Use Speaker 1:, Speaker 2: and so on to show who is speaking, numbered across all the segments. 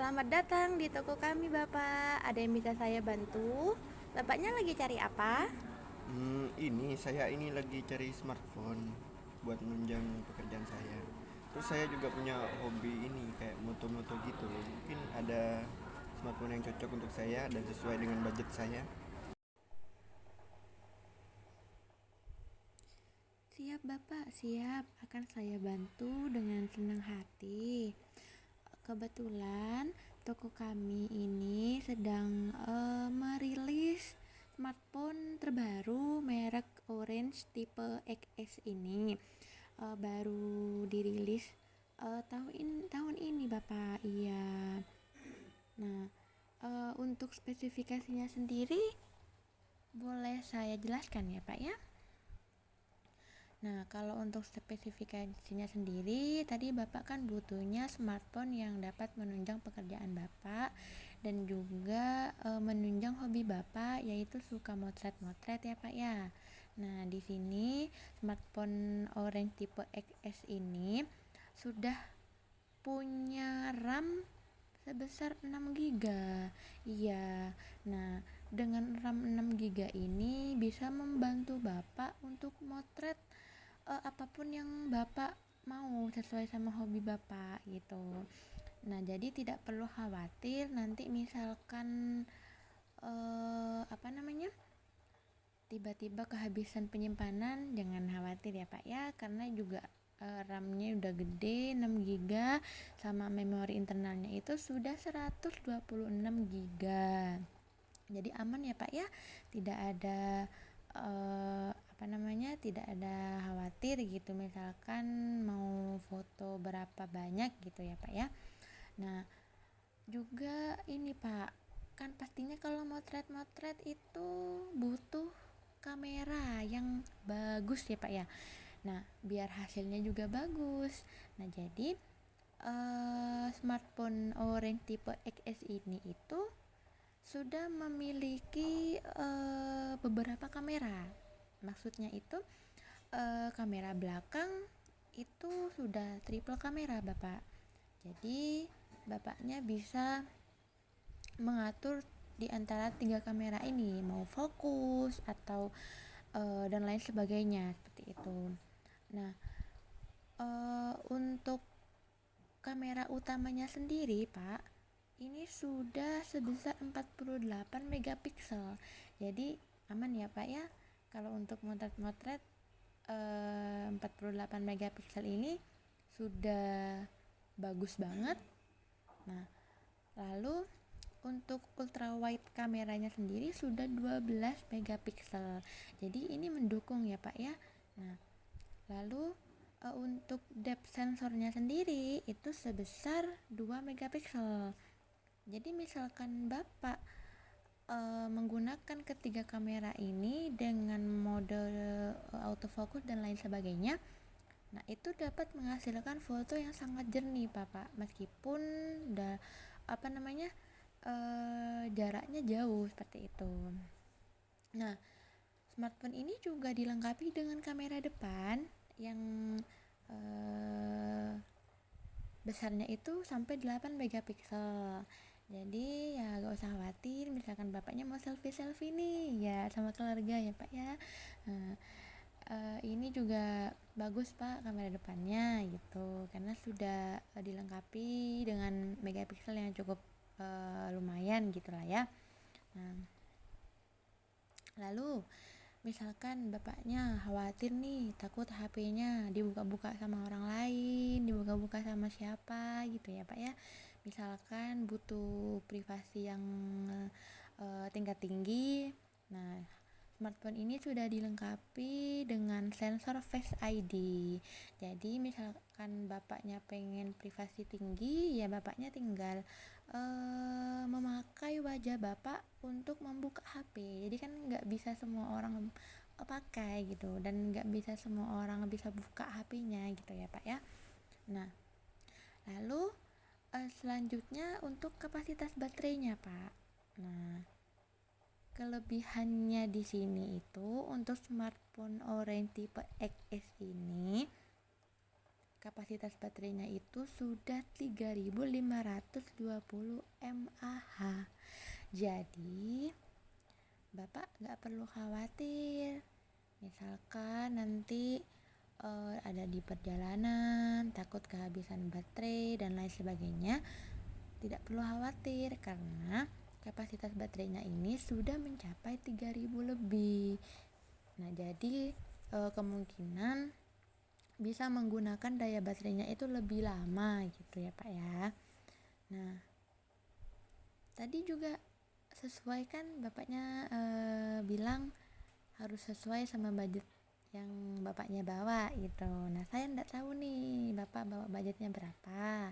Speaker 1: Selamat datang di toko kami, Bapak. Ada yang bisa saya bantu? Bapaknya lagi cari apa?
Speaker 2: Ini saya ini lagi cari smartphone buat menunjang pekerjaan saya. Terus saya juga punya hobi ini kayak moto-moto gitu. Mungkin ada smartphone yang cocok untuk saya dan sesuai dengan budget saya.
Speaker 1: Siap, Bapak. Siap. Akan saya bantu dengan senang hati. Kebetulan toko kami ini sedang merilis smartphone terbaru merek Orange tipe XS ini. Baru dirilis tahun ini, Bapak. Iya. Nah, untuk spesifikasinya sendiri boleh saya jelaskan ya, Pak ya? Nah, kalau untuk spesifikasinya sendiri, tadi Bapak kan butuhnya smartphone yang dapat menunjang pekerjaan Bapak dan juga menunjang hobi Bapak, yaitu suka motret-motret ya, Pak ya. Nah, di sini smartphone Orange tipe XS ini sudah punya RAM sebesar 6 GB. Iya. Nah, dengan RAM 6 GB ini bisa membantu Bapak untuk motret apapun yang Bapak mau sesuai sama hobi Bapak gitu. Nah, jadi tidak perlu khawatir nanti misalkan apa namanya? Tiba-tiba kehabisan penyimpanan, jangan khawatir ya, Pak ya, karena juga RAM-nya udah gede 6 GB sama memori internalnya itu sudah 126 GB. Jadi aman ya, Pak ya. Tidak ada apa namanya? Tidak ada khawatir gitu misalkan mau foto berapa banyak gitu ya, Pak ya. Nah, juga ini, Pak, kan pastinya kalau motret-motret itu butuh kamera yang bagus ya, Pak ya. Nah, biar hasilnya juga bagus. Nah, jadi smartphone Orange tipe XS ini itu sudah memiliki beberapa kamera. Maksudnya itu kamera belakang itu sudah triple kamera, Bapak. Jadi Bapaknya bisa mengatur di antara tiga kamera ini, mau fokus atau dan lain sebagainya seperti itu. Nah, untuk kamera utamanya sendiri, Pak, ini sudah sebesar 48 megapiksel. Jadi aman ya, Pak ya. Kalau untuk motret-motret 48 megapiksel ini sudah bagus banget. Nah, lalu untuk ultra wide kameranya sendiri sudah 12 megapiksel. Jadi ini mendukung ya, Pak ya. Nah, lalu untuk depth sensornya sendiri itu sebesar 2 megapiksel. Jadi misalkan Bapak menggunakan ketiga kamera ini dengan mode autofocus dan lain sebagainya, nah itu dapat menghasilkan foto yang sangat jernih, Bapak, meskipun apa namanya jaraknya jauh seperti itu. Nah, smartphone ini juga dilengkapi dengan kamera depan yang besarnya itu sampai 8 megapiksel. Jadi ya gak usah khawatir misalkan bapaknya mau selfie-selfie nih ya sama keluarga ya, Pak ya. Nah, ini juga bagus, Pak, kamera depannya gitu karena sudah dilengkapi dengan megapiksel yang cukup lumayan gitulah ya. Nah, lalu misalkan bapaknya khawatir nih, takut HP-nya dibuka-buka sama orang lain, dibuka-buka sama siapa gitu ya, Pak ya. Misalkan butuh privasi yang tingkat tinggi. Nah, smartphone ini sudah dilengkapi dengan sensor Face ID. Jadi misalkan bapaknya pengen privasi tinggi, ya bapaknya tinggal memakai wajah bapak untuk membuka HP. Jadi kan nggak bisa semua orang pakai gitu, dan nggak bisa semua orang bisa buka HP-nya gitu ya, Pak ya. Nah, lalu selanjutnya untuk kapasitas baterainya, Pak. Nah, kelebihannya di sini itu untuk smartphone Orange tipe XS ini kapasitas baterainya itu sudah 3520 mAh. Jadi Bapak nggak perlu khawatir misalkan nanti ada di perjalanan takut kehabisan baterai dan lain sebagainya. Tidak perlu khawatir karena kapasitas baterainya ini sudah mencapai 3000 lebih. Nah, jadi kemungkinan bisa menggunakan daya baterainya itu lebih lama gitu ya Pak ya. Nah, tadi juga sesuai kan Bapaknya bilang harus sesuai sama budget yang Bapaknya bawa gitu. Nah, saya enggak tahu nih Bapak bawa budgetnya berapa.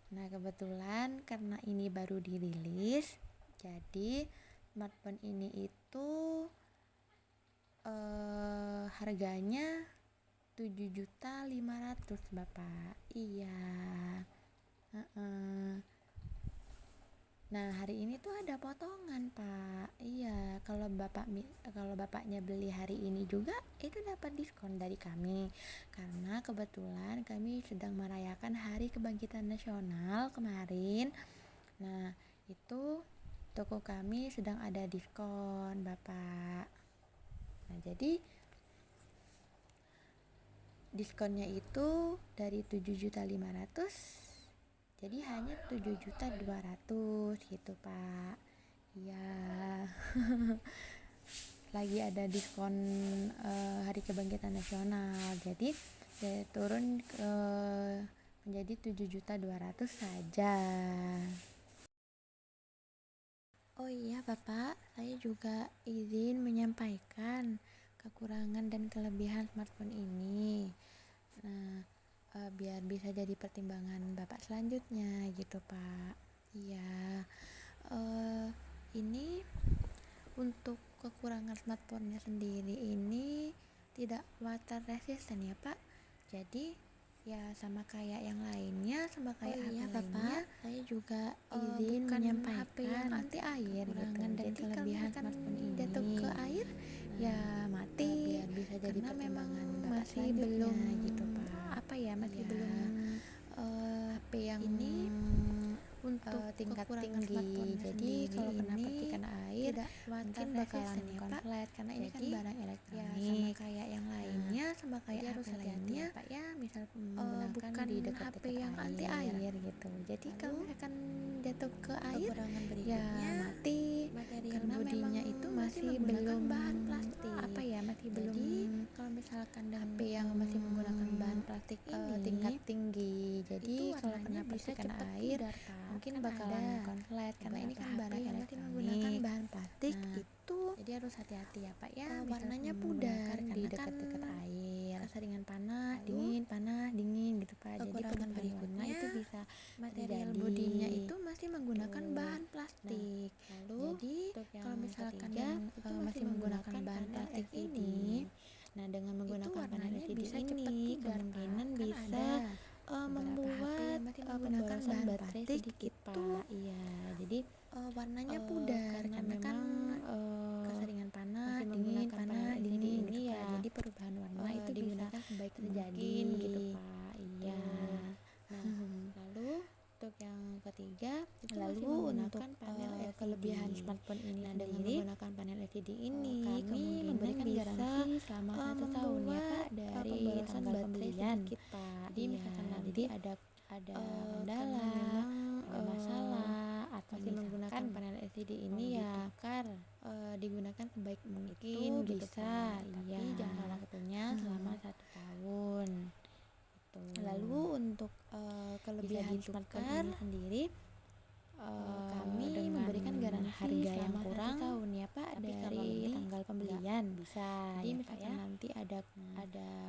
Speaker 1: Nah, kebetulan karena ini baru dirilis, jadi smartphone ini itu harganya 7.500.000 Bapak. Iya. Nah, hari ini tuh ada potongan Pak. Iya, kalau Bapaknya beli hari ini juga itu dapat diskon dari kami. Karena kebetulan kami sedang merayakan Hari Kebangkitan Nasional kemarin. Nah, itu toko kami sedang ada diskon Bapak. Nah, jadi diskonnya itu dari 7.500.000 jadi hanya 7.200.000 gitu Pak. Iya. Lagi ada diskon Hari Kebangkitan Nasional. Jadi turun menjadi 7.200.000 saja. Oh iya Bapak, saya juga izin menyampaikan kekurangan dan kelebihan smartphone ini. Nah, biar bisa jadi pertimbangan Bapak selanjutnya gitu Pak. Iya, ini untuk kekurangan smartphone-nya sendiri ini tidak water resistant ya Pak. Jadi ya sama kayak yang lainnya, sama kayak HP lainnya, saya juga izin menyampaikan HP yang anti air kekurangan gitu. Dan kelebihan smartphone ini jatuh ke air ya mati, biar bisa jadi karena memang masih belum gitu Pak. Apa ya, masih belum HP yang ini untuk tingkat tinggi. Jadi kalau kena percikan air mungkin bakalan konslet karena ini kan barang elektronik. Ya, sama kayak yang lainnya, sama kayak harus hati-hati ya Pak ya, misal menggunakan di dekat-dekat yang anti air gitu. Jadi kalau misalkan jatuh ke air ya mati, karena bodinya itu masih belum bahan plastik. Apa ya, masih belum. Kalau misalkan HP yang masih menggunakan bahan plastik ini tingkat tinggi, jadi kalau kena percikan air mungkin kan bakalan konslet karena ini kan barang yang masih menggunakan bahan plastik. Itu jadi harus hati-hati ya Pak ya, warnanya pudar di dekat-dekat air, keseringan panas dingin gitu Pak. Jadi perubahan berikutnya itu bisa material bodinya itu masih menggunakan bahan plastik. Lalu jadi kalau misalkan yang itu masih menggunakan bahan plastik ini, nah dengan menggunakan panel LCD ini kemungkinan bisa membuat pemborosan baterai sedikit Pak. Iya, jadi warnanya pudar karena kan keseringan panas dingin gitu ya. Jadi perubahan warna itu digunakan sebaik mungkin gitu Pak. Iya. Nah, lalu untuk yang ketiga itu untuk panel LCD. Kelebihan smartphone ini dengan menggunakan panel LCD ini kami memberikan garansi selama 1 tahun ya Pak dari tanggal pembelian sedikit, Pak. Jadi misalkan nanti ada kendala, ada masalah atau masih menggunakan panel LCD ini ya ditukar, digunakan sebaik mungkin itu gitu bisa Pak. Tapi jangka waktunya selama 1 tahun. Lalu untuk kelebihan smartphone ini sendiri kami memberikan garansi harga yang kurang tahun ya Pak, tapi dari tanggal pembelian bisa. Jadi ya, misalkan ya, nanti ada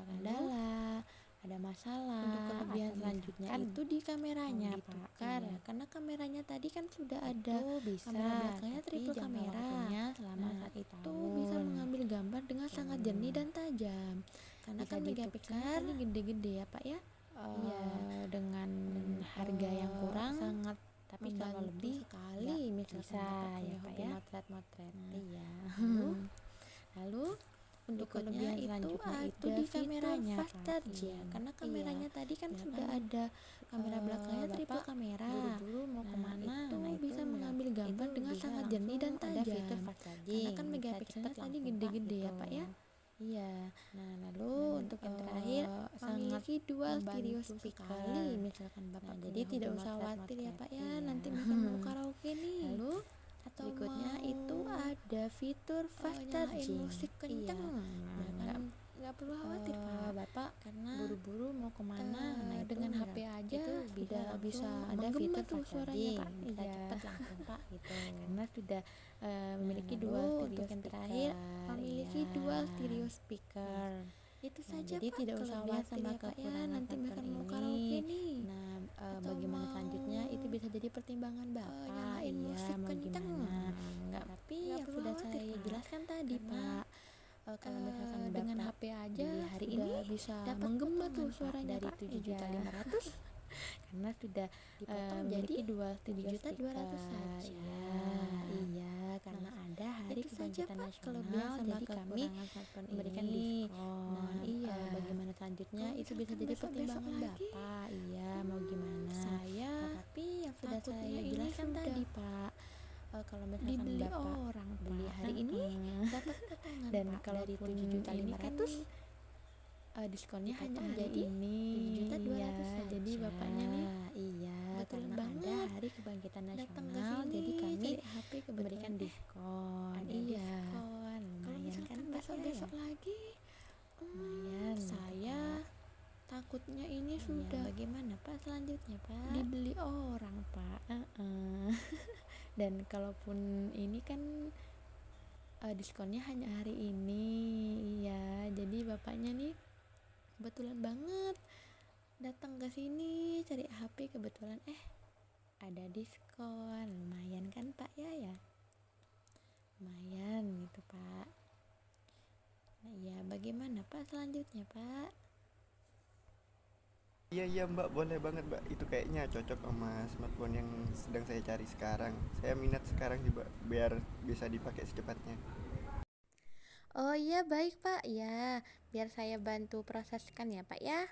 Speaker 1: kendala, ada masalah, untuk kelebihan selanjutnya itu di kameranya Pak. Karena kameranya tadi kan sudah ada bisa, kamera belakangnya triple kamera. Selama saat itu bisa mengambil gambar dengan sangat jernih dan tajam. Karena kan megapikselnya tadi gede-gede ya Pak ya. Iya, dengan harga yang kurang sangat tapi kalau lebih sekali bisa ya Pak ya, motret iya. Lalu untuk
Speaker 3: berikutnya
Speaker 1: kelebihan
Speaker 3: itu
Speaker 1: selanjutnya
Speaker 3: ada
Speaker 1: di
Speaker 3: fitur
Speaker 1: kameranya
Speaker 3: fast
Speaker 1: Pak.
Speaker 3: charging.
Speaker 1: Iya, karena
Speaker 3: Iya,
Speaker 1: kameranya tadi kan
Speaker 3: ya
Speaker 1: sudah
Speaker 3: kan,
Speaker 1: ada kamera belakangnya triple
Speaker 3: Bapak
Speaker 1: kamera.
Speaker 3: buru-buru mau kemana,
Speaker 1: Itu
Speaker 3: nah itu
Speaker 1: bisa mengambil gambar
Speaker 3: itu
Speaker 1: dengan
Speaker 3: bisa
Speaker 1: sangat jernih dan
Speaker 3: langsung ada fitur
Speaker 1: tajam.
Speaker 3: fast charging,
Speaker 1: Karena kan
Speaker 3: bisa
Speaker 1: megapikselnya
Speaker 3: cepet
Speaker 1: tadi
Speaker 3: langsung, Pak,
Speaker 1: gede-gede ya
Speaker 3: gitu.
Speaker 1: Pak ya.
Speaker 3: Iya, nah lalu
Speaker 1: Dan
Speaker 3: untuk yang terakhir
Speaker 1: memiliki dual stereo
Speaker 3: membantu
Speaker 1: speaker.
Speaker 3: sekali,
Speaker 1: Misalkan Bapak
Speaker 3: Nah,
Speaker 1: punya
Speaker 3: jadi tidak
Speaker 1: hobi
Speaker 3: usah
Speaker 1: motret-motret
Speaker 3: khawatir ya Pak ya,
Speaker 1: iya.
Speaker 3: nanti
Speaker 1: Nanti mau karaoke nih.
Speaker 3: lalu
Speaker 1: Atau
Speaker 3: berikutnya
Speaker 1: mau
Speaker 3: itu ada fitur fast
Speaker 1: nyalain
Speaker 3: charging,
Speaker 1: musik kenceng.
Speaker 3: Iya,
Speaker 1: Nah, nggak perlu khawatir Pak.
Speaker 3: Bapak
Speaker 1: Karena
Speaker 3: buru-buru mau kemana, nah itu
Speaker 1: dengan HP aja
Speaker 3: itu
Speaker 1: sudah bisa
Speaker 3: ada
Speaker 1: menggema
Speaker 3: fitur
Speaker 1: tuh
Speaker 3: fast
Speaker 1: suaranya
Speaker 3: charging,
Speaker 1: Pak.
Speaker 3: bisa
Speaker 1: Iya.
Speaker 3: cepet langsung Pak gitu. Karena sudah memiliki
Speaker 1: Nah,
Speaker 3: dua
Speaker 1: lalu
Speaker 3: stereo
Speaker 1: untuk yang
Speaker 3: speaker,
Speaker 1: terakhir, memiliki
Speaker 3: iya.
Speaker 1: dual stereo speaker. Itu
Speaker 3: Nah,
Speaker 1: saja
Speaker 3: jadi
Speaker 1: Pak,
Speaker 3: tidak usah
Speaker 1: kelebihan
Speaker 3: khawatir
Speaker 1: sama
Speaker 3: ya, Pak, ya.
Speaker 1: kekurangan
Speaker 3: Nanti
Speaker 1: smartphone
Speaker 3: misalkan mau
Speaker 1: ini.
Speaker 3: karaoke nih.
Speaker 1: Nah,
Speaker 3: Atau
Speaker 1: bagaimana
Speaker 3: mau
Speaker 1: selanjutnya itu bisa jadi pertimbangan Bapak.
Speaker 3: nyalain
Speaker 1: Iya,
Speaker 3: musik
Speaker 1: mau
Speaker 3: kenceng.
Speaker 1: gimana.
Speaker 3: Nggak,
Speaker 1: Tapi
Speaker 3: nggak
Speaker 1: yang
Speaker 3: perlu
Speaker 1: sudah
Speaker 3: khawatir,
Speaker 1: saya
Speaker 3: Pak.
Speaker 1: jelaskan tadi
Speaker 3: Karena,
Speaker 1: Pak.
Speaker 3: kalau misalkan
Speaker 1: Dengan
Speaker 3: Bapak
Speaker 1: HP aja
Speaker 3: beli hari
Speaker 1: sudah
Speaker 3: ini
Speaker 1: bisa
Speaker 3: dapat
Speaker 1: menggema
Speaker 3: potongan,
Speaker 1: tuh
Speaker 3: Pak,
Speaker 1: suaranya
Speaker 3: dari
Speaker 1: Pak.
Speaker 3: 7.500 karena sudah
Speaker 1: Dipotong
Speaker 3: memiliki
Speaker 1: jadi
Speaker 3: dual stereo
Speaker 1: 7.200.000
Speaker 3: speaker.
Speaker 1: saja.
Speaker 3: Iya, karena ada hari
Speaker 1: itu saja,
Speaker 3: kebangkitan
Speaker 1: Pak,
Speaker 3: nasional,
Speaker 1: kelebihan sama
Speaker 3: jadi kami
Speaker 1: kekurangan smartphone
Speaker 3: memberikan
Speaker 1: ini.
Speaker 3: diskon.
Speaker 1: Nah, iya.
Speaker 3: Bagaimana selanjutnya
Speaker 1: Kalau
Speaker 3: itu bisa
Speaker 1: misalkan
Speaker 3: jadi
Speaker 1: besok-besok
Speaker 3: pertimbangan
Speaker 1: lagi,
Speaker 3: Bapak. Iya, mau gimana?
Speaker 1: Saya
Speaker 3: Tapi yang sudah
Speaker 1: takutnya
Speaker 3: saya
Speaker 1: ini
Speaker 3: jelaskan
Speaker 1: sudah
Speaker 3: tadi, Pak. Kalau misalkan
Speaker 1: dibeli
Speaker 3: Bapak
Speaker 1: orang
Speaker 3: beli
Speaker 1: Pak.
Speaker 3: hari ini
Speaker 1: dapat potongan
Speaker 3: dan
Speaker 1: Pak.
Speaker 3: kalau
Speaker 1: Dari
Speaker 3: ini kan
Speaker 1: 7.500.000
Speaker 3: diskonnya hanya
Speaker 1: dipotong
Speaker 3: jadi
Speaker 1: ini
Speaker 3: 7.200.000
Speaker 1: iya,
Speaker 3: saja.
Speaker 1: jadi bapaknya nih
Speaker 3: Iya,
Speaker 1: betul
Speaker 3: karena
Speaker 1: banget
Speaker 3: ada hari kebangkitan
Speaker 1: datang ke
Speaker 3: nasional,
Speaker 1: sini
Speaker 3: jadi kami
Speaker 1: cari HP
Speaker 3: memberikan
Speaker 1: kebetulan
Speaker 3: diskon.
Speaker 1: ada
Speaker 3: Iya,
Speaker 1: diskon. Kalau
Speaker 3: lumayan kan
Speaker 1: misalkan
Speaker 3: Pak
Speaker 1: besok-besok
Speaker 3: ya?
Speaker 1: lagi
Speaker 3: Lumayan gitu,
Speaker 1: saya
Speaker 3: Pak.
Speaker 1: takutnya ini
Speaker 3: Iya,
Speaker 1: sudah
Speaker 3: bagaimana Pak selanjutnya Pak?
Speaker 1: dibeli orang Pak.
Speaker 3: Dan kalaupun ini kan diskonnya hanya hari ini,
Speaker 1: Iya, jadi bapaknya nih kebetulan banget datang ke sini cari HP kebetulan
Speaker 3: ada diskon. Lumayan kan Pak ya? Lumayan gitu Pak. Nah, iya, bagaimana Pak selanjutnya Pak?
Speaker 2: Iya Mbak, boleh banget Mbak. Itu kayaknya cocok sama smartphone yang sedang saya cari sekarang. Saya minat sekarang juga biar bisa dipakai secepatnya.
Speaker 1: Oh iya baik Pak ya, biar saya bantu proseskan ya Pak ya.